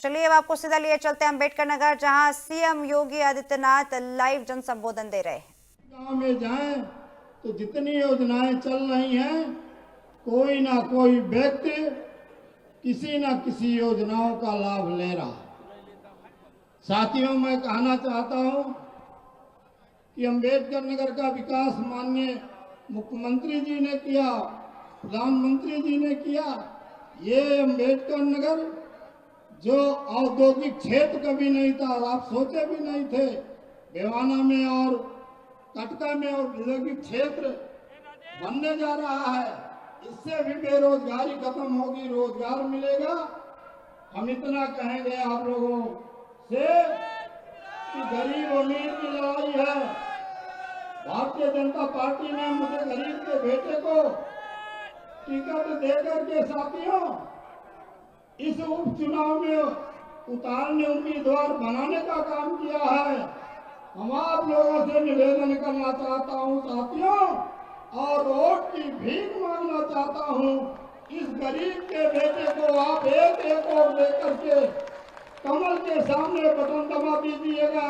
चलिए अब आपको सीधा लिए चलते हैं अम्बेडकर नगर, जहां सीएम योगी आदित्यनाथ लाइव जन संबोधन दे रहे हैं। गांव में जाएं तो जितनी योजनाएं चल रही हैं, कोई ना कोई व्यक्ति किसी न किसी योजनाओं का लाभ ले रहा है। साथियों, मैं कहना चाहता हूं कि अम्बेडकर नगर का विकास माननीय मुख्यमंत्री जी ने किया, प्रधानमंत्री जी ने किया। ये अम्बेडकर नगर जो औद्योगिक क्षेत्र कभी नहीं था, आप सोचे भी नहीं थे, बेवाना में और कटका में और औद्योगिक क्षेत्र बनने जा रहा है। इससे भी बेरोजगारी खत्म होगी, रोजगार मिलेगा। हम इतना कहेंगे आप लोगों से कि गरीब अमीर की लड़ाई है। भारतीय जनता पार्टी ने मुझे गरीब के बेटे को टिकट देकर के साथियों इस उपचुनाव में उतारने, उम्मीदवार बनाने का काम किया है। हम आप लोगों से निवेदन करना चाहता हूं साथियों, और वोट की भीख मांगना चाहता हूं। इस गरीब के बेटे को आप एक एक वोट देकर के कमल के सामने बटन दबा दीजिएगा,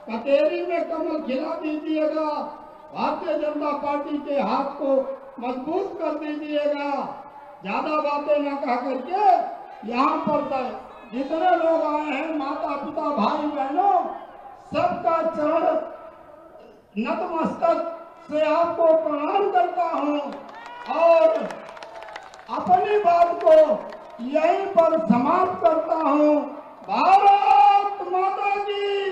कटेरी में कमल खिला दीजिएगा, भारतीय जनता पार्टी के हाथ को मजबूत कर दीजिएगा। ज्यादा बातें न कह करके यहाँ पर जितने लोग आए हैं, माता पिता भाई बहनों, सबका चरण नतमस्तक से आपको प्रणाम करता हूँ और अपनी बात को यहीं पर समाप्त करता हूँ। भारत माता की,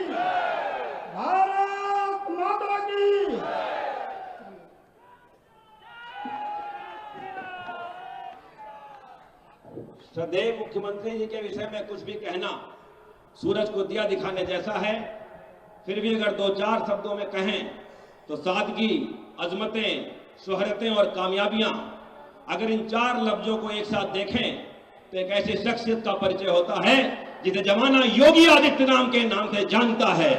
भारत माता की। श्रद्धेय मुख्यमंत्री जी के विषय में कुछ भी कहना सूरज को दिया दिखाने जैसा है। फिर भी अगर दो चार शब्दों में कहें तो सादगी, अजमतें, शोहरतें और कामयाबियां, अगर इन चार लफ्जों को एक साथ देखें तो एक ऐसी शख्सियत का परिचय होता है जिसे जमाना योगी आदित्यनाथ के नाम से जानता है।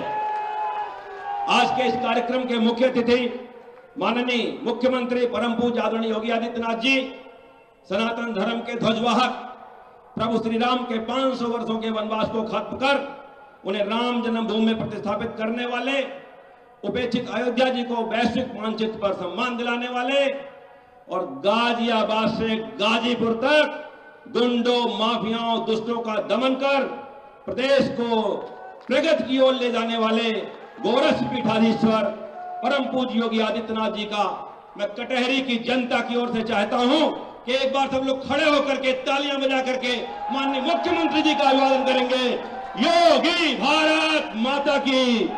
आज के इस कार्यक्रम के मुख्य अतिथि माननीय मुख्यमंत्री परम पूज्य आदरणीय योगी आदित्यनाथ जी, सनातन धर्म के ध्वजवाहक, प्रभु श्री राम के 500 वर्षों के वनवास को खत्म कर उन्हें राम जन्मभूमि में प्रतिस्थापित करने वाले, उपेक्षित अयोध्या जी को वैश्विक मानचित्र पर सम्मान दिलाने वाले और गाजियाबाद से गाजीपुर तक गुंडों, माफियाओं, दुष्टों का दमन कर प्रदेश को प्रगति की ओर ले जाने वाले गोरख पीठाधीश्वर परम पूज्य योगी आदित्यनाथ जी का मैं कटहरी की जनता की ओर से चाहता हूं कि एक बार सब लोग खड़े होकर के तालियां बजा करके माननीय मुख्यमंत्री जी का अभिवादन करेंगे। योगी भारत माता की।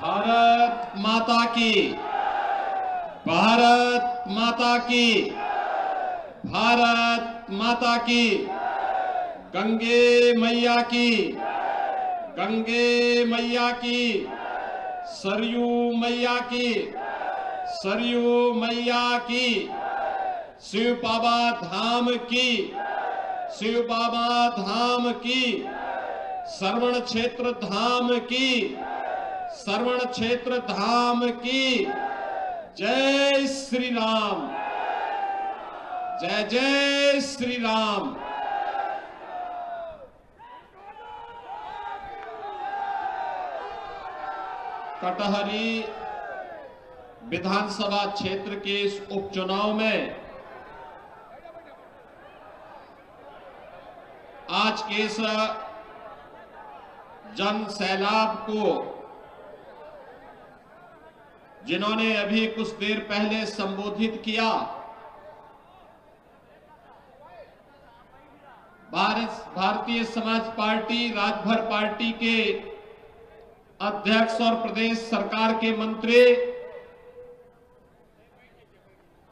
भारत माता की, भारत माता की, भारत माता की। गंगे मैया की, गंगे मैया की, सरयू मैया की, सरयू मैया की, शिव बाबा धाम की, शिव बाबा धाम की, श्रवण क्षेत्र धाम की, श्रवण क्षेत्र धाम की। जय श्री राम, जय जय श्री राम। कटहरी विधानसभा क्षेत्र के इस उपचुनाव में आज के इस जन सैलाब को जिन्होंने अभी कुछ देर पहले संबोधित किया, भारतीय समाज पार्टी राजभर पार्टी के अध्यक्ष और प्रदेश सरकार के मंत्री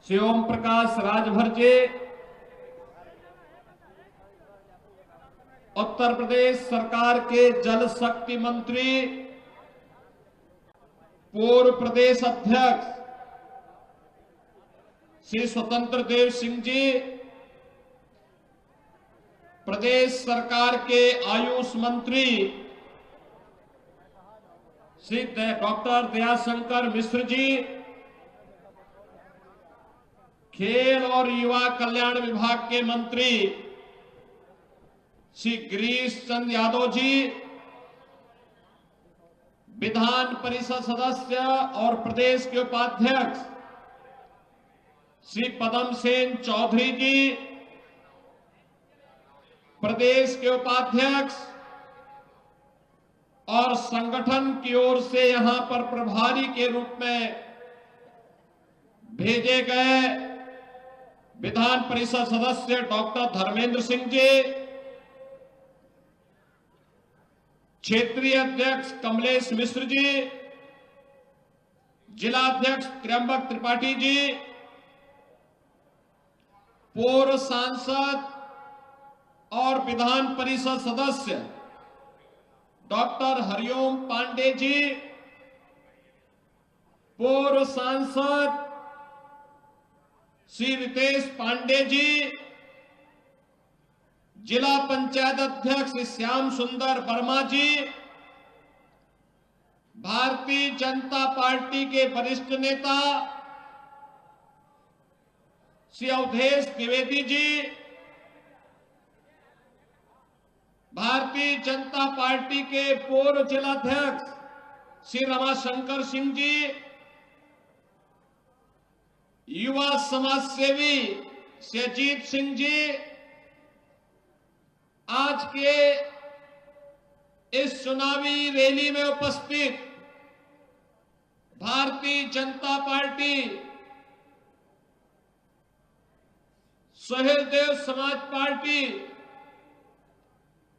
श्री ओम प्रकाश राजभर जी, उत्तर प्रदेश सरकार के जल शक्ति मंत्री पूर्व प्रदेश अध्यक्ष श्री स्वतंत्र देव सिंह जी, प्रदेश सरकार के आयुष मंत्री श्री डॉक्टर दयाशंकर मिश्र जी, खेल और युवा कल्याण विभाग के मंत्री श्री गिरीश चंद यादव जी, विधान परिषद सदस्य और प्रदेश के उपाध्यक्ष श्री पदम सेन चौधरी जी, प्रदेश के उपाध्यक्ष और संगठन की ओर से यहां पर प्रभारी के रूप में भेजे गए विधान परिषद सदस्य डॉक्टर धर्मेंद्र सिंह जी, क्षेत्रीय अध्यक्ष कमलेश मिश्र जी, जिला अध्यक्ष त्र्यंबक त्रिपाठी जी, पूर्व सांसद और विधान परिषद सदस्य डॉक्टर हरिओम पांडे जी, पूर्व सांसद श्री रितेश पांडे जी, जिला पंचायत अध्यक्ष श्री श्याम सुंदर वर्मा जी, भारतीय जनता पार्टी के वरिष्ठ नेता श्री अवधेश द्विवेदी जी, भारतीय जनता पार्टी के पूर्व जिलाध्यक्ष श्री रमाशंकर सिंह जी, युवा समाज सेवी श्री अजीत सिंह जी, आज के इस चुनावी रैली में उपस्थित भारतीय जनता पार्टी, सहदेव समाज पार्टी,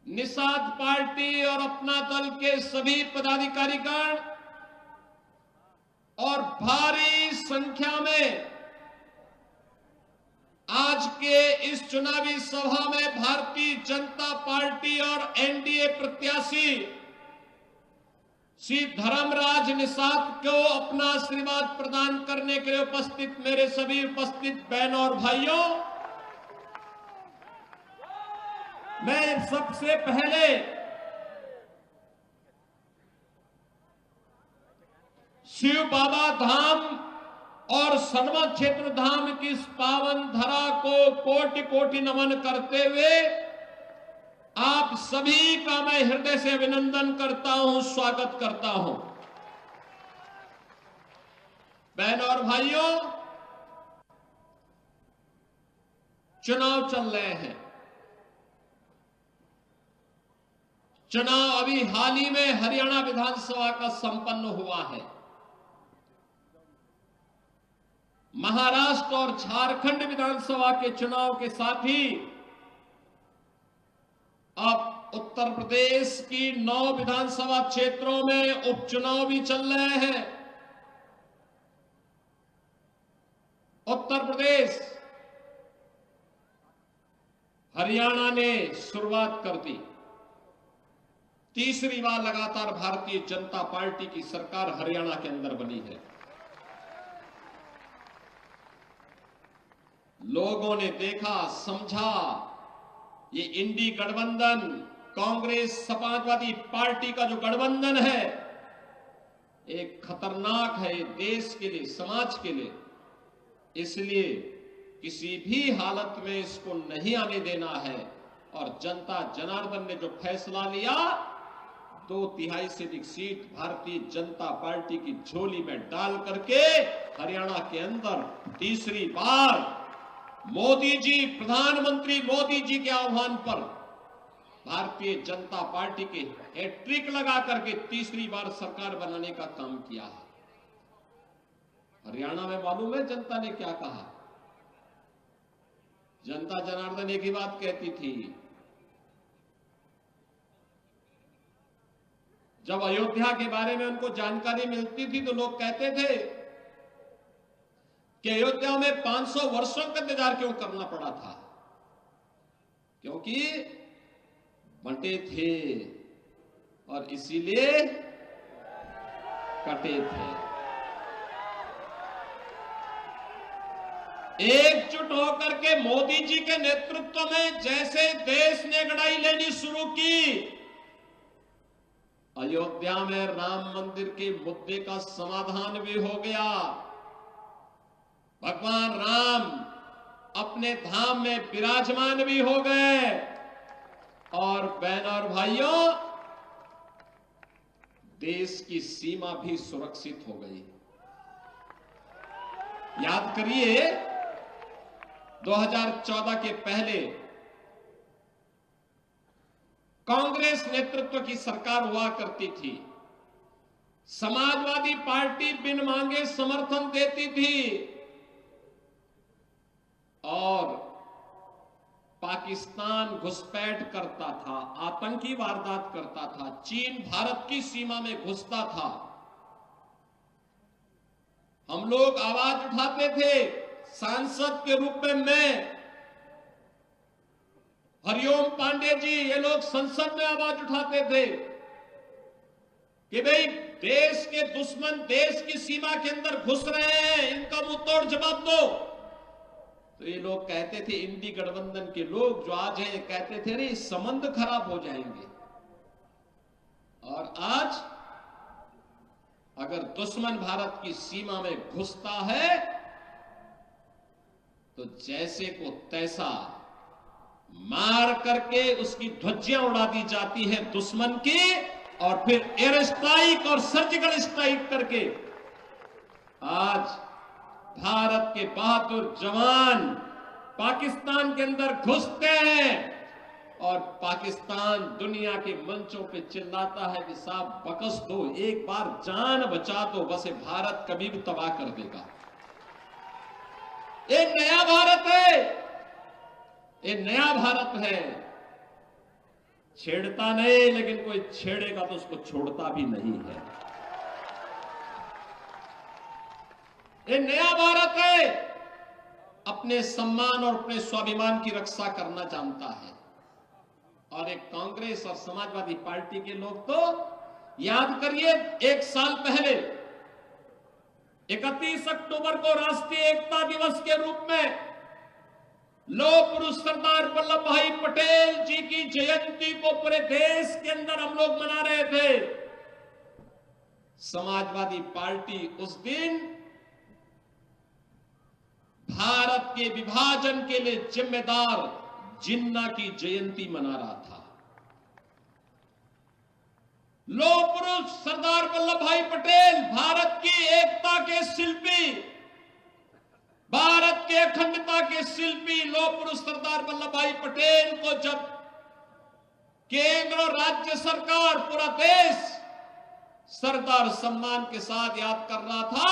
निषाद पार्टी और अपना दल के सभी पदाधिकारीगण और भारी संख्या में आज के इस चुनावी सभा में भारतीय जनता पार्टी और एनडीए प्रत्याशी श्री धर्मराज निषाद को अपना आशीर्वाद प्रदान करने के लिए उपस्थित मेरे सभी उपस्थित बहनों और भाइयों, मैं सबसे पहले शिव बाबा धाम और सनवा क्षेत्र धाम की इस पावन धरा को कोटि कोटि नमन करते हुए आप सभी का मैं हृदय से अभिनंदन करता हूं, स्वागत करता हूं। बहनों और भाइयों, चुनाव चल रहे हैं। चुनाव अभी हाल ही में हरियाणा विधानसभा का संपन्न हुआ है। महाराष्ट्र और झारखंड विधानसभा के चुनाव के साथ ही अब उत्तर प्रदेश की 9 विधानसभा क्षेत्रों में उपचुनाव भी चल रहे हैं। उत्तर प्रदेश, हरियाणा ने शुरुआत कर दी। तीसरी बार लगातार भारतीय जनता पार्टी की सरकार हरियाणा के अंदर बनी है। लोगों ने देखा, समझा, ये इंडी गठबंधन, कांग्रेस समाजवादी पार्टी का जो गठबंधन है, एक खतरनाक है देश के लिए, समाज के लिए। इसलिए किसी भी हालत में इसको नहीं आने देना है। और जनता जनार्दन ने जो फैसला लिया, 2/3 से अधिक सीट भारतीय जनता पार्टी की झोली में डाल करके हरियाणा के अंदर तीसरी बार मोदी जी, प्रधानमंत्री मोदी जी के आह्वान पर भारतीय जनता पार्टी के हैट्रिक लगा करके तीसरी बार सरकार बनाने का काम किया है। हरियाणा में मालूम है जनता ने क्या कहा? जनता जनार्दन एक ही बात कहती थी, जब अयोध्या के बारे में उनको जानकारी मिलती थी तो लोग कहते थे कि अयोध्या में 500 वर्षों का इंतजार क्यों करना पड़ा था? क्योंकि बंटे थे और इसीलिए कटे थे। एकजुट होकर के मोदी जी के नेतृत्व में जैसे देश ने लड़ाई लेनी शुरू की, अयोध्या में राम मंदिर के मुद्दे का समाधान भी हो गया। भगवान राम अपने धाम में विराजमान भी हो गए। और बहनों और भाइयों, देश की सीमा भी सुरक्षित हो गई। याद करिए, 2014 के पहले कांग्रेस नेतृत्व की सरकार हुआ करती थी। समाजवादी पार्टी बिन मांगे समर्थन देती थी और पाकिस्तान घुसपैठ करता था, आतंकी वारदात करता था, चीन भारत की सीमा में घुसता था। हम लोग आवाज उठाते थे। सांसद के रूप में मैं, हरिओम पांडे जी, ये लोग संसद में आवाज उठाते थे कि भाई देश के दुश्मन देश की सीमा के अंदर घुस रहे हैं, इनका मुंह तोड़ जवाब दो। तो ये लोग कहते थे, इंडी गठबंधन के लोग जो आज हैं, कहते थे अरे संबंध खराब हो जाएंगे। और आज अगर दुश्मन भारत की सीमा में घुसता है तो जैसे को तैसा मार करके उसकी ध्वजियां उड़ा दी जाती है दुश्मन की, और फिर एयर स्ट्राइक और सर्जिकल स्ट्राइक करके आज भारत के बहादुर जवान पाकिस्तान के अंदर घुसते हैं और पाकिस्तान दुनिया के मंचों पे चिल्लाता है कि साहब बकस दो, एक बार जान बचा दो, बस ये भारत कभी भी तबाह कर देगा। ये नया भारत है, ये नया भारत है। छेड़ता नहीं, लेकिन कोई छेड़ेगा तो उसको छोड़ता भी नहीं है। ये नया भारत है, अपने सम्मान और अपने स्वाभिमान की रक्षा करना जानता है। और एक कांग्रेस और समाजवादी पार्टी के लोग तो याद करिए, एक साल पहले 31 अक्टूबर को राष्ट्रीय एकता दिवस के रूप में लौह पुरुष सरदार वल्लभ भाई पटेल जी की जयंती को पूरे देश के अंदर हम लोग मना रहे थे। समाजवादी पार्टी उस दिन भारत के विभाजन के लिए जिम्मेदार जिन्ना की जयंती मना रहा था। लौह पुरुष सरदार वल्लभ भाई पटेल, भारत की एकता के शिल्पी, भारत के अखंडता के शिल्पी लौह पुरुष सरदार वल्लभ भाई पटेल को जब केंद्र और राज्य सरकार, पूरा देश सरदार सम्मान के साथ याद कर रहा था,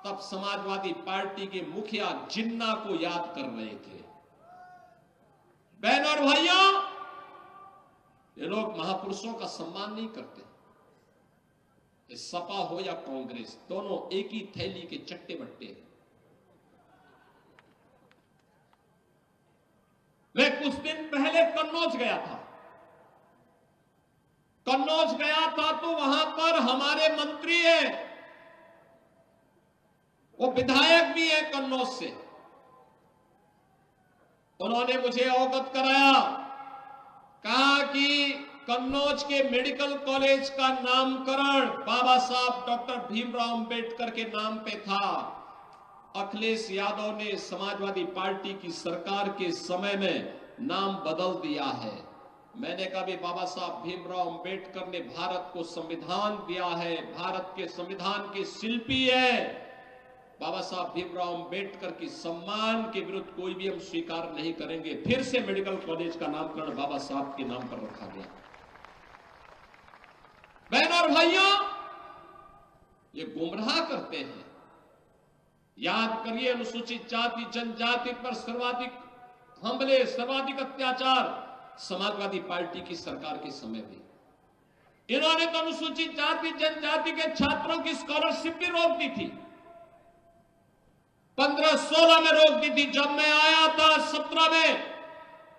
तब समाजवादी पार्टी के मुखिया जिन्ना को याद कर रहे थे। बहनों और भाइयों, ये लोग महापुरुषों का सम्मान नहीं करते। ये सपा हो या कांग्रेस, दोनों एक ही थैली के चट्टे बट्टे हैं। मैं कुछ दिन पहले कन्नौज गया था। कन्नौज गया था तो वहां पर हमारे मंत्री हैं, वो विधायक भी है कन्नौज से। उन्होंने मुझे अवगत कराया, कहा कि कन्नौज के मेडिकल कॉलेज का नामकरण बाबा साहब डॉक्टर भीमराव अंबेडकर के नाम पे था। अखिलेश यादव ने समाजवादी पार्टी की सरकार के समय में नाम बदल दिया है। मैंने कहा भी बाबा साहब भीमराव अंबेडकर ने भारत को संविधान दिया है, भारत के संविधान के शिल्पी है। बाबा साहब भीमराव अंबेडकर की सम्मान के विरुद्ध कोई भी हम स्वीकार नहीं करेंगे। फिर से मेडिकल कॉलेज का नामकरण बाबा साहब के नाम पर रखा गया। बहनों और भाइयों, ये गुमराह करते हैं। याद करिए, अनुसूचित जाति जनजाति पर सर्वाधिक हमले, सर्वाधिक अत्याचार समाजवादी पार्टी की सरकार के समय में। इन्होंने तो अनुसूचित जाति जनजाति के छात्रों की स्कॉलरशिप भी रोक दी थी। 15-16 में रोक दी थी। जब मैं आया था 17 में,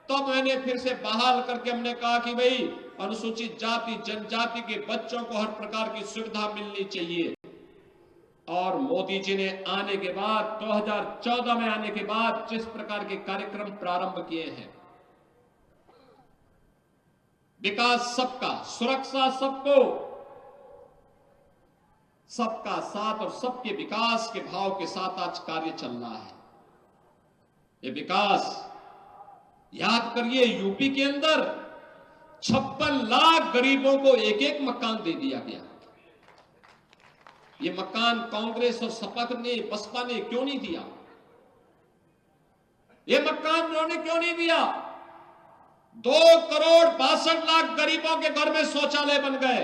तब मैंने फिर से बहाल करके हमने कहा कि भाई अनुसूचित जाति जनजाति के बच्चों को हर प्रकार की सुविधा मिलनी चाहिए। और मोदी जी ने आने के बाद, 2014 में आने के बाद जिस प्रकार के कार्यक्रम प्रारंभ किए हैं, विकास सबका, सुरक्षा सबको, सबका साथ और सबके विकास के भाव के साथ आज कार्य चल रहा है। ये विकास, याद करिए, यूपी के अंदर 56 लाख गरीबों को एक एक मकान दे दिया गया। ये मकान कांग्रेस और सपा ने, बसपा ने क्यों नहीं दिया? ये मकान उन्होंने क्यों नहीं दिया? 2,62,00,000 गरीबों के घर में शौचालय बन गए।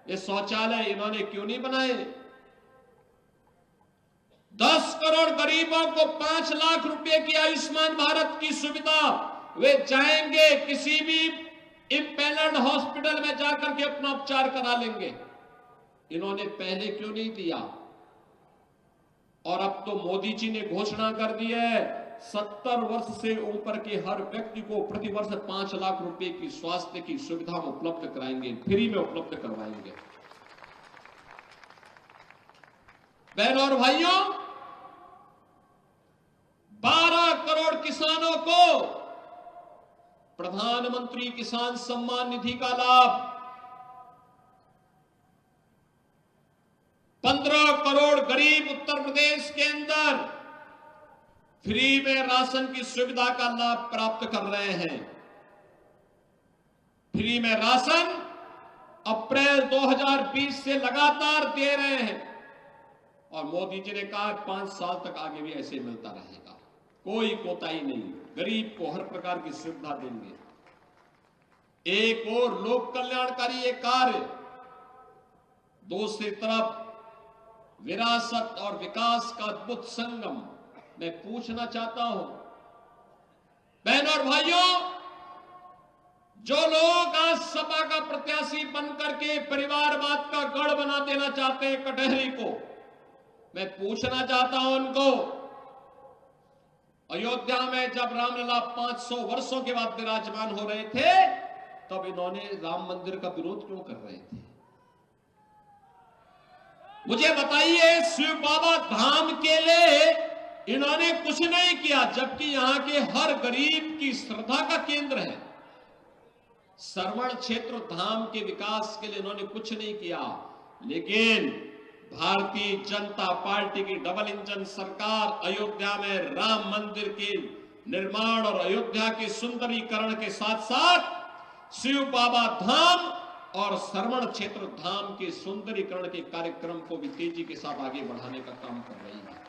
ये शौचालय इन्होंने क्यों नहीं बनाए? 10 करोड़ गरीबों को 5 लाख रुपए की आयुष्मान भारत की सुविधा, वे जाएंगे किसी भी इंपैनल्ड हॉस्पिटल में जाकर के अपना उपचार करा लेंगे। इन्होंने पहले क्यों नहीं दिया? और अब तो मोदी जी ने घोषणा कर दी है 70 वर्ष से ऊपर के हर व्यक्ति को प्रतिवर्ष 5 लाख रुपए की स्वास्थ्य की सुविधा उपलब्ध कराएंगे, फ्री में उपलब्ध करवाएंगे। बहनों और भाइयों, 12 करोड़ किसानों को प्रधानमंत्री किसान सम्मान निधि का लाभ, 15 करोड़ गरीब उत्तर प्रदेश के अंदर फ्री में राशन की सुविधा का लाभ प्राप्त कर रहे हैं। फ्री में राशन अप्रैल 2020 से लगातार दे रहे हैं और मोदी जी ने कहा 5 साल तक आगे भी ऐसे मिलता रहेगा, कोई कोताही नहीं, गरीब को हर प्रकार की सुविधा देंगे। एक और लोक कल्याणकारी ये कार्य, दूसरी तरफ विरासत और विकास का अद्भुत संगम। मैं पूछना चाहता हूं बहनों और भाइयों, जो लोग आज सपा का प्रत्याशी बनकर के परिवारवाद का गढ़ बना देना चाहते हैं कटहरी को, मैं पूछना चाहता हूं उनको, अयोध्या में जब रामलला 500 वर्षों के बाद विराजमान हो रहे थे, तब इन्होंने राम मंदिर का विरोध क्यों कर रहे थे? मुझे बताइए, शिव बाबा धाम के लिए इन्होंने कुछ नहीं किया, जबकि यहां के हर गरीब की श्रद्धा का केंद्र है। श्रवण क्षेत्र धाम के विकास के लिए इन्होंने कुछ नहीं किया, लेकिन भारतीय जनता पार्टी की डबल इंजन सरकार अयोध्या में राम मंदिर के निर्माण और अयोध्या के सुंदरीकरण के साथ साथ शिव बाबा धाम और श्रवण क्षेत्र धाम के सुंदरीकरण के कार्यक्रम को भी तेजी के साथ आगे बढ़ाने का काम कर रही है।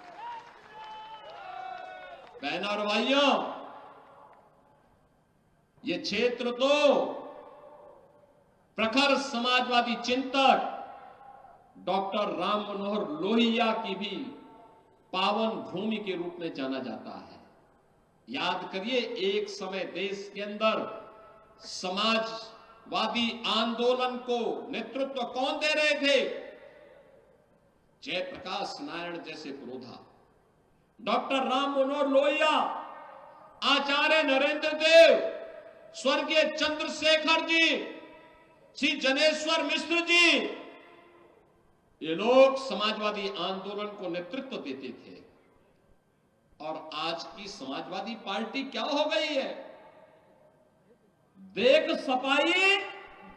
बहनों और भाइयों, ये क्षेत्र तो प्रखर समाजवादी चिंतक डॉक्टर राम मनोहर लोहिया की भी पावन भूमि के रूप में जाना जाता है। याद करिए, एक समय देश के अंदर समाजवादी आंदोलन को नेतृत्व कौन दे रहे थे? जयप्रकाश नारायण जैसे पुरोधा, डॉक्टर राम मनोहर लोहिया, आचार्य नरेंद्र देव, स्वर्गीय चंद्रशेखर जी, श्री जनेश्वर मिश्र जी, ये लोग समाजवादी आंदोलन को नेतृत्व देते थे। और आज की समाजवादी पार्टी क्या हो गई है? देख सपाई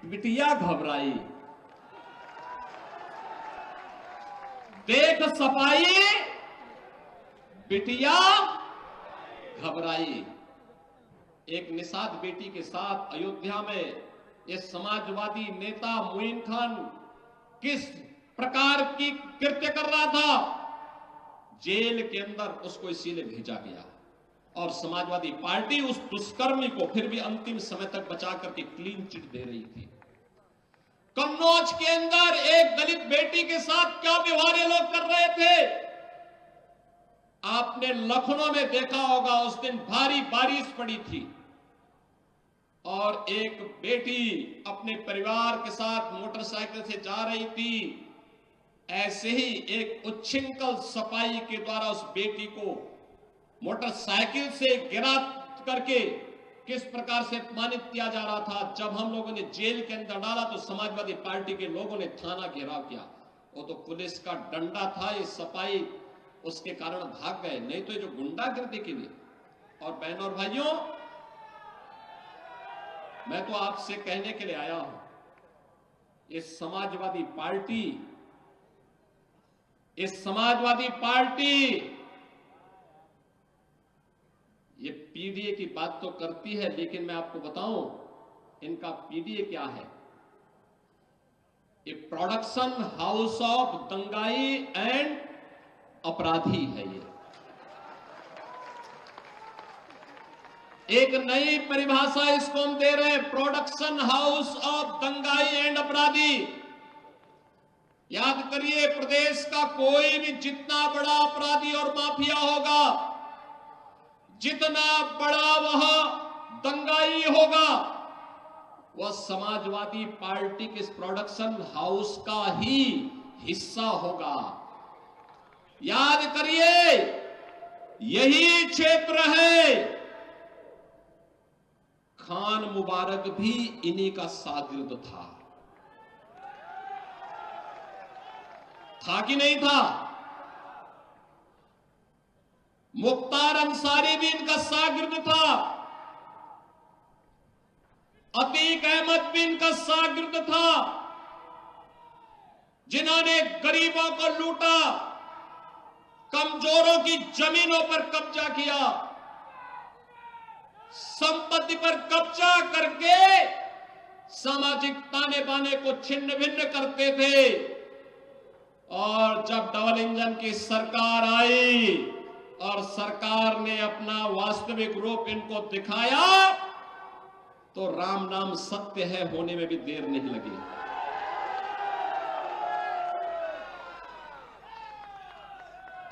बिटिया घबराई, देख सपाई बिटिया घबराई। एक निषाद बेटी के साथ अयोध्या में ये समाजवादी नेता मोइन खान किस प्रकार की कृत्य कर रहा था, जेल के अंदर उसको इसीलिए भेजा गया और समाजवादी पार्टी उस दुष्कर्मी को फिर भी अंतिम समय तक बचा करके क्लीन चिट दे रही थी। कन्नौज के अंदर एक दलित बेटी के साथ क्या व्यवहार ये लोग कर रहे थे? आपने लखनऊ में देखा होगा, उस दिन भारी बारिश पड़ी थी और एक बेटी अपने परिवार के साथ मोटरसाइकिल से जा रही थी। ऐसे ही एक उच्छृंखल सपाई के द्वारा उस बेटी को मोटरसाइकिल से गिरा करके किस प्रकार से अपमानित किया जा रहा था। जब हम लोगों ने जेल के अंदर डाला तो समाजवादी पार्टी के लोगों ने थाना घेराव किया। वो तो पुलिस का डंडा था, ये सपाई उसके कारण भाग गए, नहीं तो ये जो गुंडागर्दी के लिए। और बहनों और भाइयों, मैं तो आपसे कहने के लिए आया हूं, इस समाजवादी पार्टी ये पीडीए की बात तो करती है, लेकिन मैं आपको बताऊं इनका पीडीए क्या है। ये प्रोडक्शन हाउस ऑफ दंगाई एंड अपराधी है। ये एक नई परिभाषा इसको हम दे रहे हैं, प्रोडक्शन हाउस ऑफ दंगाई एंड अपराधी। याद करिए, प्रदेश का कोई भी जितना बड़ा अपराधी और माफिया होगा, जितना बड़ा वह दंगाई होगा, वह समाजवादी पार्टी के इस प्रोडक्शन हाउस का ही हिस्सा होगा। याद करिए, यही क्षेत्र है, खान मुबारक भी इन्हीं का शागिर्द था कि नहीं था? मुख्तार अंसारी भी इनका शागिर्द था, अतीक अहमद भी इनका शागिर्द था, जिन्होंने गरीबों को लूटा, कमजोरों की जमीनों पर कब्जा किया, संपत्ति पर कब्जा करके सामाजिक ताने बाने को छिन्न भिन्न करते थे। और जब डबल इंजन की सरकार आई और सरकार ने अपना वास्तविक रूप इनको दिखाया, तो राम नाम सत्य है होने में भी देर नहीं लगी।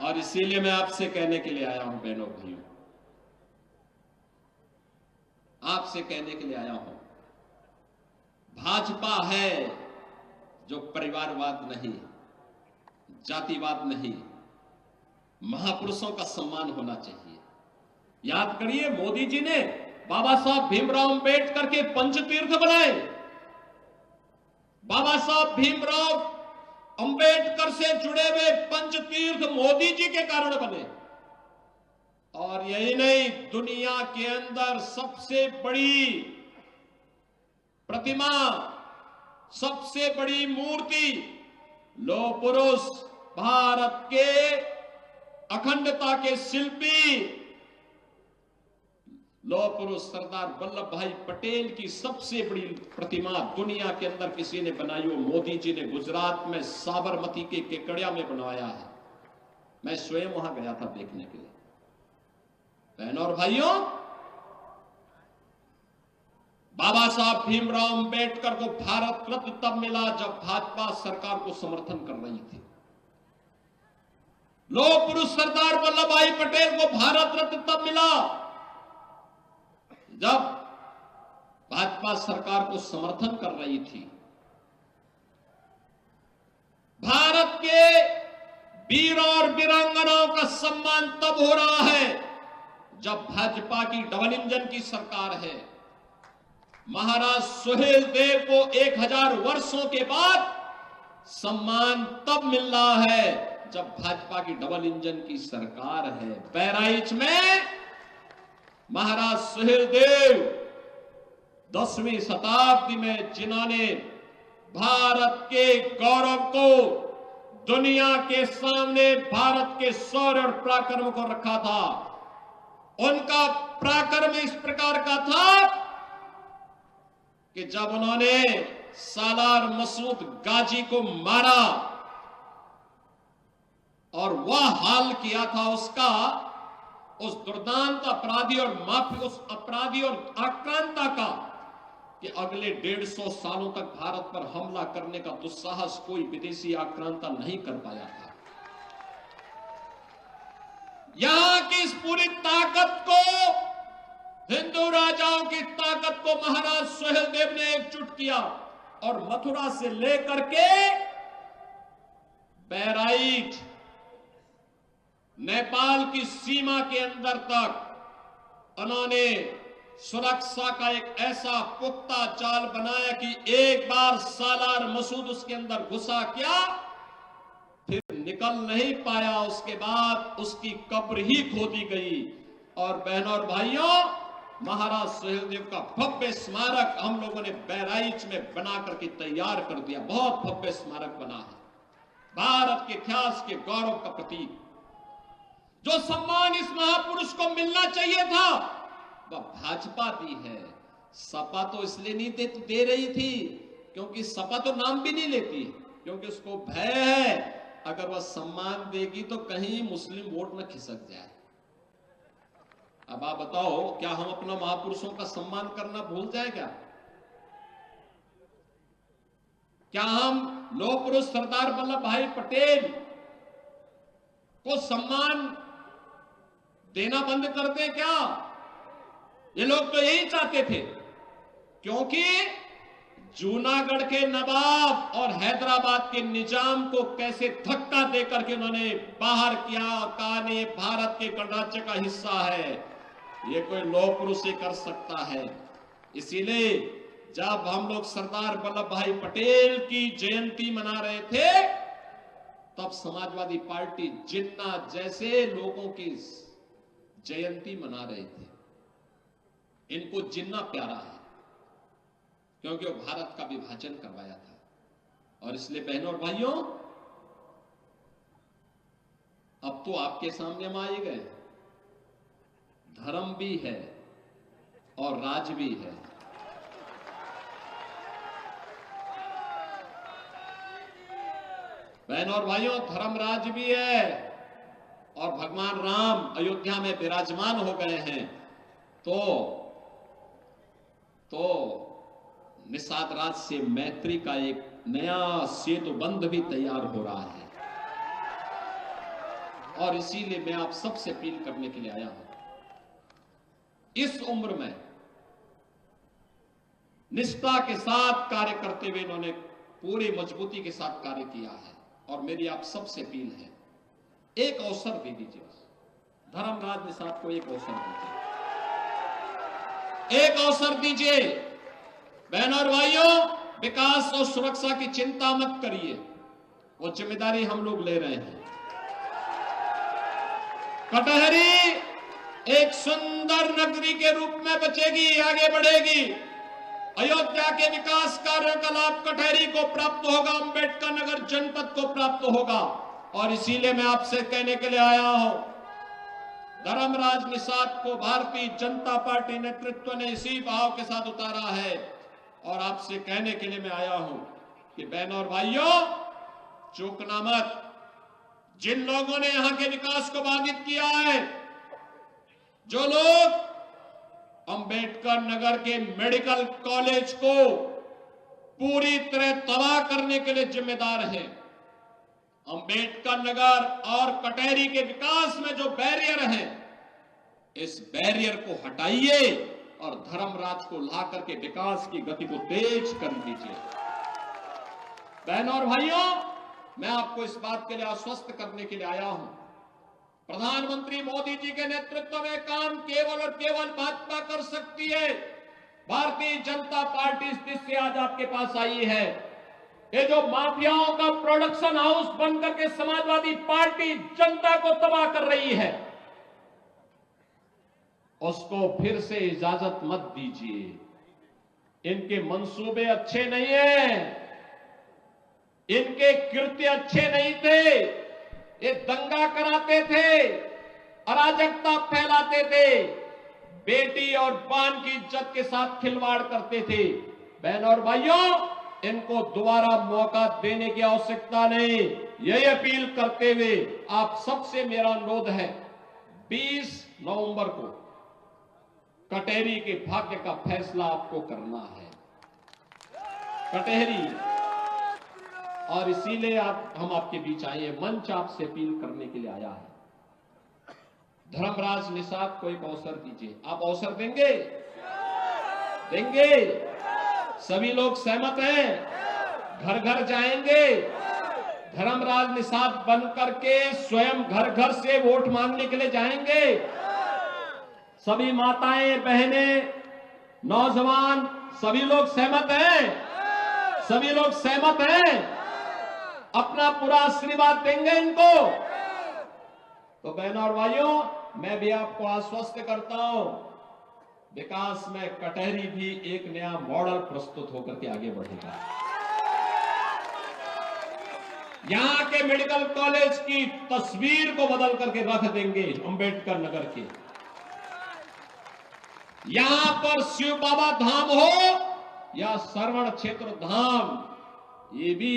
और इसीलिए मैं आपसे कहने के लिए आया हूं, बहनों भाइयों, आपसे कहने के लिए आया हूं, भाजपा है जो परिवारवाद नहीं, जातिवाद नहीं, महापुरुषों का सम्मान होना चाहिए। याद करिए, मोदी जी ने बाबा साहब भीमराव अंबेडकर के पंचतीर्थ बनाए। बाबा साहब भीमराव अंबेडकर से जुड़े हुए पंचतीर्थ मोदी जी के कारण बने। और यही नहीं, दुनिया के अंदर सबसे बड़ी प्रतिमा, सबसे बड़ी मूर्ति, लौह पुरुष, भारत के अखंडता के शिल्पी, लौह पुरुष सरदार वल्लभ भाई पटेल की सबसे बड़ी प्रतिमा दुनिया के अंदर किसी ने बनाई हो मोदी जी ने गुजरात में साबरमती के केकड़िया में बनवाया है। मैं स्वयं वहां गया था देखने के लिए। बहनों और भाइयों, बाबा साहब भीमराव अंबेडकर को भारत रत्न तब मिला जब भाजपा सरकार को समर्थन कर रही थी। लौह पुरुष सरदार वल्लभ भाई पटेल को भारत रत्न तब मिला जब भाजपा सरकार को समर्थन कर रही थी। भारत के वीरों और वीरांगनाओं का सम्मान तब हो रहा है जब भाजपा की डबल इंजन की सरकार है। महाराज सुहेल देव को 1000 वर्षों के बाद सम्मान तब मिल रहा है जब भाजपा की डबल इंजन की सरकार है। बहराइच में महाराज सुहेल देव 10वीं शताब्दी में जिन्होंने भारत के गौरव को दुनिया के सामने भारत के शौर्य और पराक्रम को रखा था, उनका पराक्रम इस प्रकार का था कि जब उन्होंने सालार मसूद गाजी को मारा और वह हाल किया था उसका, उस दुर्दांत अपराधी और माफी, उस अपराधी और आक्रांता का, कि अगले 150 सालों तक भारत पर हमला करने का दुस्साहस कोई विदेशी आक्रांता नहीं कर पाया था। यहां की इस पूरी ताकत को, हिंदू राजाओं की ताकत को महाराज सुहेल देव ने एकजुट किया और मथुरा से लेकर के बहराइच, नेपाल की सीमा के अंदर तक उन्होंने सुरक्षा का एक ऐसा पुख्ता जाल बनाया कि एक बार सालार मसूद उसके अंदर घुसा क्या, फिर निकल नहीं पाया। उसके बाद उसकी कब्र ही खोदी गई। और बहनों और भाइयों, महाराज सुहेलदेव का भव्य स्मारक हम लोगों ने बहराइच में बना करके तैयार कर दिया। बहुत भव्य स्मारक बना है, भारत के इतिहास के गौरव का प्रतीक। जो सम्मान इस महापुरुष को मिलना चाहिए था वह भाजपा दी है। सपा तो इसलिए नहीं दे रही थी क्योंकि सपा तो नाम भी नहीं लेती, क्योंकि उसको भय है अगर वह सम्मान देगी तो कहीं मुस्लिम वोट न खिसक जाए। अब आप बताओ, क्या हम अपना महापुरुषों का सम्मान करना भूल जाए क्या? क्या हम लौह पुरुष सरदार वल्लभ भाई पटेल को सम्मान देना बंद कर दें क्या? ये लोग तो यही चाहते थे, क्योंकि जूनागढ़ के नवाब और हैदराबाद के निजाम को कैसे धक्का देकर के उन्होंने बाहर किया, कहा नहीं भारत के गणराज्य का हिस्सा है, ये कोई लौह पुरुष ही कर सकता है। इसीलिए जब हम लोग सरदार वल्लभ भाई पटेल की जयंती मना रहे थे तब समाजवादी पार्टी जिन्ना जैसे लोगों की जयंती मना रहे थे। इनको जिन्ना प्यारा है क्योंकि वो भारत का विभाजन करवाया था। और इसलिए बहनों और भाइयों, अब तो आपके सामने हम आए गए, धर्म भी है और राज भी है। बहनों और भाइयों, धर्मराज भी है और भगवान राम अयोध्या में विराजमान हो गए हैं तो निषाद राज से मैत्री का एक नया सेतु बंध भी तैयार हो रहा है। और इसीलिए मैं आप सबसे अपील करने के लिए आया हूं, इस उम्र में निष्ठा के साथ कार्य करते हुए इन्होंने पूरी मजबूती के साथ कार्य किया है। और मेरी आप सबसे अपील है, एक अवसर दे दीजिए, धर्मराज निषाद को एक अवसर दीजिए, एक अवसर दीजिए। बहनों और भाइयों, विकास और सुरक्षा की चिंता मत करिए, वो जिम्मेदारी हम लोग ले रहे हैं। कटहरी एक सुंदर नगरी के रूप में बचेगी, आगे बढ़ेगी। अयोध्या के विकास कार्यों का लाभ कटहरी को प्राप्त होगा, अंबेडकर नगर जनपद को प्राप्त होगा। और इसीलिए मैं आपसे कहने के लिए आया हूं, धर्मराज निषाद को भारतीय जनता पार्टी नेतृत्व ने इसी भाव के साथ उतारा है। और आपसे कहने के लिए मैं आया हूं कि बहनों और भाइयों, चूकना मत। जिन लोगों ने यहां के विकास को बाधित किया है, जो लोग अंबेडकर नगर के मेडिकल कॉलेज को पूरी तरह तबाह करने के लिए जिम्मेदार हैं, अंबेडकर नगर और कटहरी के विकास में जो बैरियर है, इस बैरियर को हटाइए और धर्मराज को ला करके विकास की गति को तेज कर दीजिए। बहनों और भाइयों, मैं आपको इस बात के लिए आश्वस्त करने के लिए आया हूं, प्रधानमंत्री मोदी जी के नेतृत्व में काम केवल और केवल भाजपा कर सकती है। भारतीय जनता पार्टी इस दृष्टि से आज आपके पास आई है। ये जो माफियाओं का प्रोडक्शन हाउस बनकर के समाजवादी पार्टी जनता को तबाह कर रही है, उसको फिर से इजाजत मत दीजिए। इनके मंसूबे अच्छे नहीं हैं, इनके कृत्य अच्छे नहीं थे। ये दंगा कराते थे, अराजकता फैलाते थे, बेटी और बहन की इज्जत के साथ खिलवाड़ करते थे। बहनों और भाइयों, इनको दोबारा मौका देने की आवश्यकता नहीं। यही अपील करते हुए आप सबसे मेरा अनुरोध है, 20 नवंबर को कटहरी के भाग्य का फैसला आपको करना है। कटहरी, और इसीलिए हम आपके बीच आए हैं, मंच आपसे अपील करने के लिए आया है। धर्मराज निषाद को एक अवसर दीजिए। आप अवसर देंगे? देंगे? सभी लोग सहमत हैं? घर घर जाएंगे, धर्मराज निषाद बनकर के स्वयं घर घर से वोट मांगने के लिए जाएंगे। सभी माताएं, बहनें, नौजवान, सभी लोग सहमत हैं? सभी लोग सहमत हैं? अपना पूरा आशीर्वाद देंगे इनको? तो बहनों और भाइयों, मैं भी आपको आश्वस्त करता हूं, विकास में कटहरी भी एक नया मॉडल प्रस्तुत होकर के आगे बढ़ेगा। यहां के मेडिकल कॉलेज की तस्वीर को बदल करके रख देंगे अंबेडकर नगर के। यहां पर शिव बाबा धाम हो या श्रवण क्षेत्र धाम, ये भी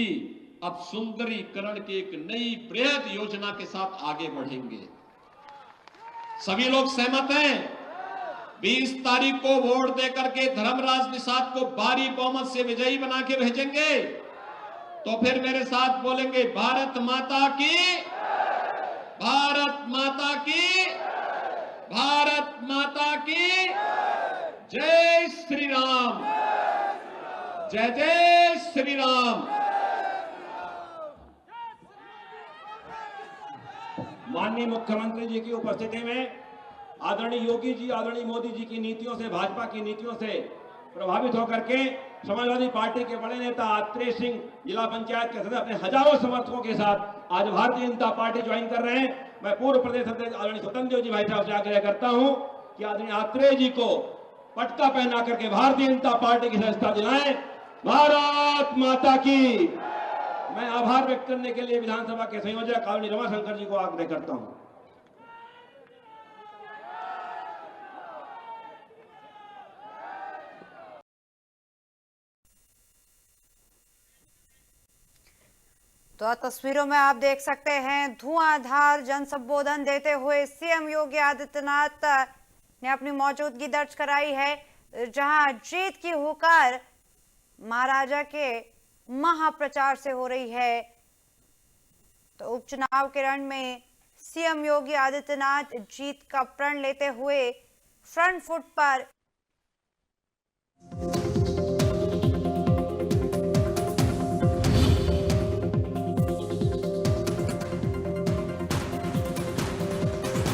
अब सुंदरीकरण की एक नई बृहद योजना के साथ आगे बढ़ेंगे। सभी लोग सहमत हैं? 20 तारीख को वोट देकर के धर्मराज निषाद को भारी बहुमत से विजयी बना के भेजेंगे। तो फिर मेरे साथ बोलेंगे, भारत माता की, भारत माता की, भारत माता की जय श्री राम, जय जय श्री राम। माननीय मुख्यमंत्री जी की उपस्थिति में आदरणीय योगी जी, आदरणीय मोदी जी की नीतियों से, भाजपा की नीतियों से प्रभावित होकर के समाजवादी पार्टी के बड़े नेता आत्रेय सिंह जिला पंचायत के सदस्य अपने हजारों समर्थकों के साथ आज भारतीय जनता पार्टी ज्वाइन कर रहे हैं। मैं पूर्व प्रदेश अध्यक्ष आदरणीय स्वतंत्र देव जी भाई साहब से आग्रह करता हूं कि आदरणीय आत्रेय जी को पटका पहना करके भारतीय जनता पार्टी की सदस्यता दिलाएं। भारत माता की। मैं आभार व्यक्त करने के लिए विधानसभा के संयोजक आदरणीय रमाशंकर जी को आग्रह करता हूं। तो तस्वीरों में आप देख सकते हैं धुआंधार जन संबोधन देते हुए सीएम योगी आदित्यनाथ ने अपनी मौजूदगी दर्ज कराई है, जहां जीत की हुकार महाराजा के महाप्रचार से हो रही है। तो उपचुनाव के रण में सीएम योगी आदित्यनाथ जीत का प्रण लेते हुए फ्रंट फुट पर